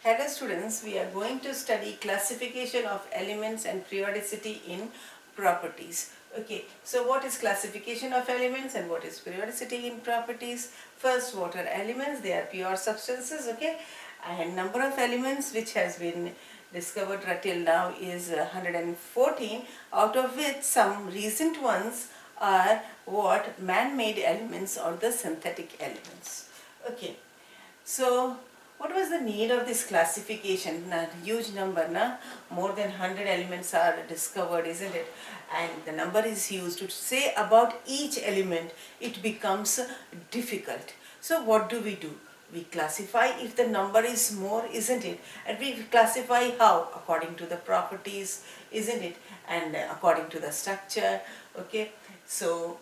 Hello students, we are going to study classification of elements and periodicity in properties. Okay, so what is classification of elements and what is periodicity in properties? First, what are elements? They are pure substances, okay, and number of elements which has been discovered till now is 114, out of which some recent ones are what man-made elements or the synthetic elements. Okay, so what was the need of this classification? Na, huge number, na? More than 100 elements are discovered, isn't it? And the number is used to say about each element, it becomes difficult. So what do? We classify if the number is more, isn't it? And we classify how? According to the properties, isn't it? And according to the structure, okay? So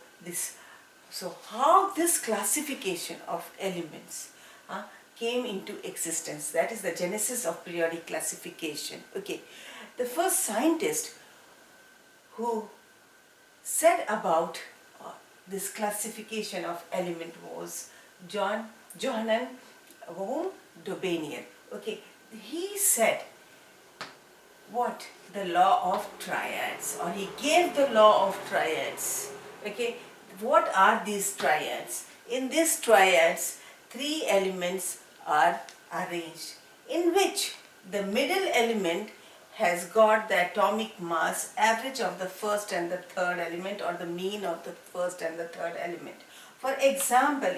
how this classification of elements came into existence. That is the genesis of periodic classification. Okay, the first scientist who said about this classification of element was Johann Dobenier. Okay, he said what? The law of triads, or he gave the law of triads. Okay, what are these triads? In these triads, three elements are arranged, in which the middle element has got the atomic mass average of the first and the third element, or the mean of the first and the third element. For example,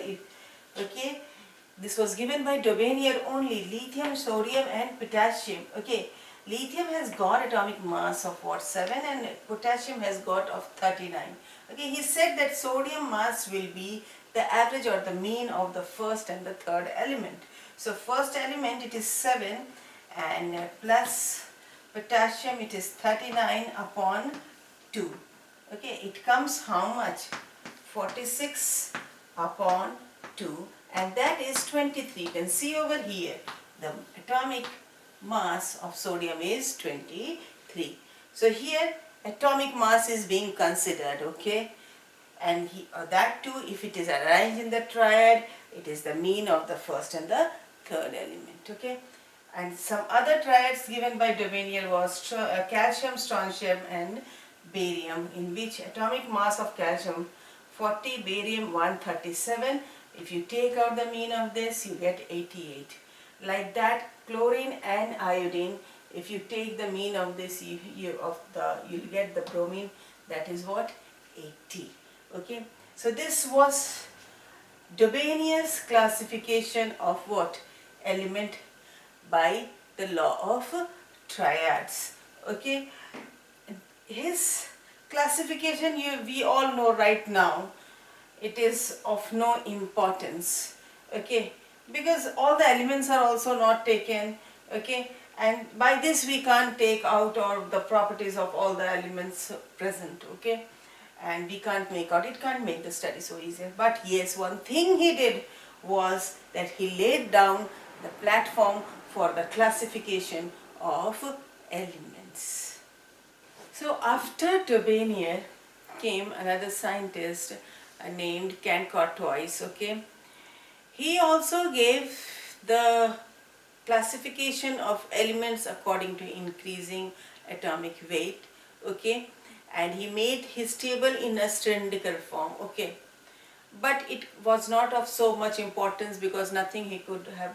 okay, this was given by Dobenier only, lithium, sodium and potassium. Okay, lithium has got atomic mass of what, 7, and potassium has got of 39. Okay, he said that sodium mass will be the average or the mean of the first and the third element. So first element, it is 7, and plus potassium, it is 39 upon 2. Okay, it comes how much? 46 upon 2, and that is 23. You can see over here the atomic mass of sodium is 23. So here atomic mass is being considered, okay, and that too, if it is arranged in the triad, it is the mean of the first and the third element. Okay, and some other triads given by Dobenier was calcium, strontium and barium, in which atomic mass of calcium 40, barium 137. If you take out the mean of this, you get 88. Like that, chlorine and iodine, if you take the mean of this, you'll get the bromine, that is what, 80. Okay, so this was Dobenier's classification of what? Element by the law of triads. Okay, his classification, we all know right now, it is of no importance. Okay, because all the elements are also not taken. Okay, and by this we can't take out or the properties of all the elements present. Okay, and we can't make out, it can't make the study so easy. But yes, one thing he did was that he laid down the platform for the classification of elements. So after Dobenier came another scientist named Cancortois. Okay, he also gave the classification of elements according to increasing atomic weight. Okay, and he made his table in a cylindrical form. Okay, but it was not of so much importance because nothing he could have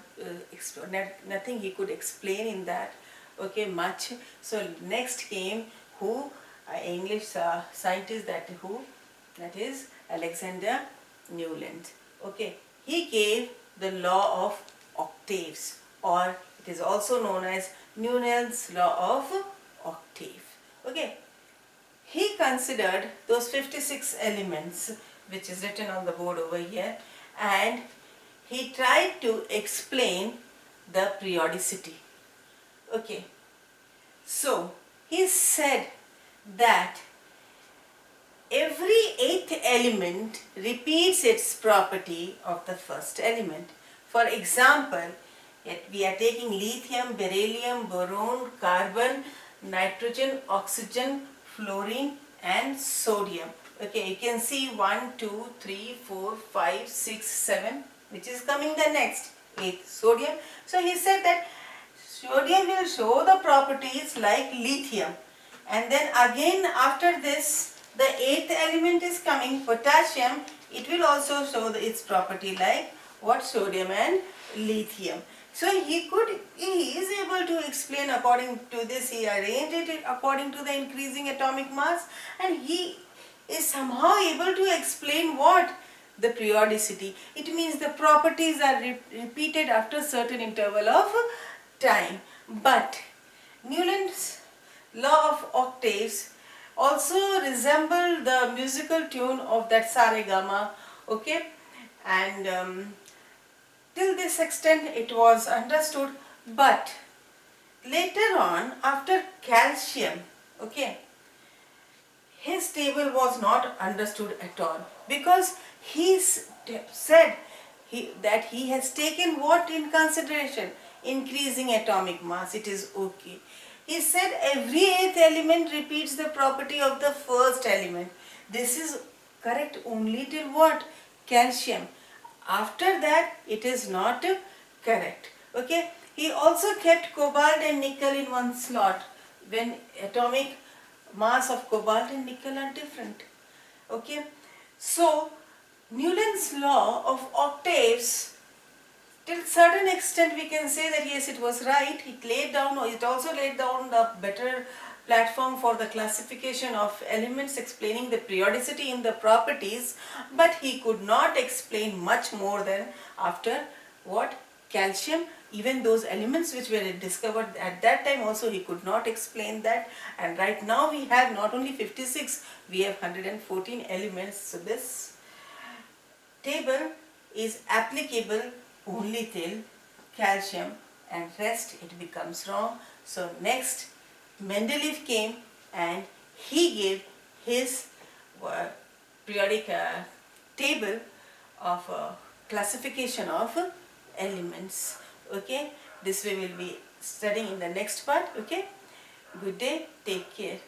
nothing he could explain in that. Okay, much. So next came who? English scientist, that is Alexander Newland. Okay, he gave the law of octaves, or it is also known as Newland's law of octave. Okay, he considered those 56 elements which is written on the board over here, and he tried to explain the periodicity. Okay, so he said that every 8th element repeats its property of the first element. For example, we are taking lithium, beryllium, boron, carbon, nitrogen, oxygen, fluorine and sodium. Okay, you can see 1, 2, 3, 4, 5, 6, 7, which is coming the next, 8th, sodium. So he said that Sodium will show the properties like lithium. And then again after this, the eighth element is coming, potassium. It will also show its property like what? Sodium and lithium. So he is able to explain according to this. He arranged it according to the increasing atomic mass, and he is somehow able to explain what? The periodicity. It means the properties are repeated after certain interval of time. But Newland's law of octaves also resemble the musical tune of that saregama, okay, and till this extent it was understood. But later on, after calcium, okay, his table was not understood at all, because he said that he has taken what in consideration? Increasing atomic mass. It is okay. He said every eighth element repeats the property of the first element. This is correct only till what? Calcium. After that it is not correct. Okay. He also kept cobalt and nickel in one slot when atomic mass of cobalt and nickel are different. Okay. So Newton's law of octaves, till certain extent we can say that yes, it was right. It also laid down the better platform for the classification of elements, explaining the periodicity in the properties, but he could not explain much more than after what? Calcium. Even those elements which were discovered at that time also he could not explain that. And right now we have not only 56, we have 114 elements. So this table is applicable only till calcium, and rest it becomes wrong. So next Mendeleev came and he gave his periodic table of classification of elements. Okay, this we will be studying in the next part. Okay, good day, take care.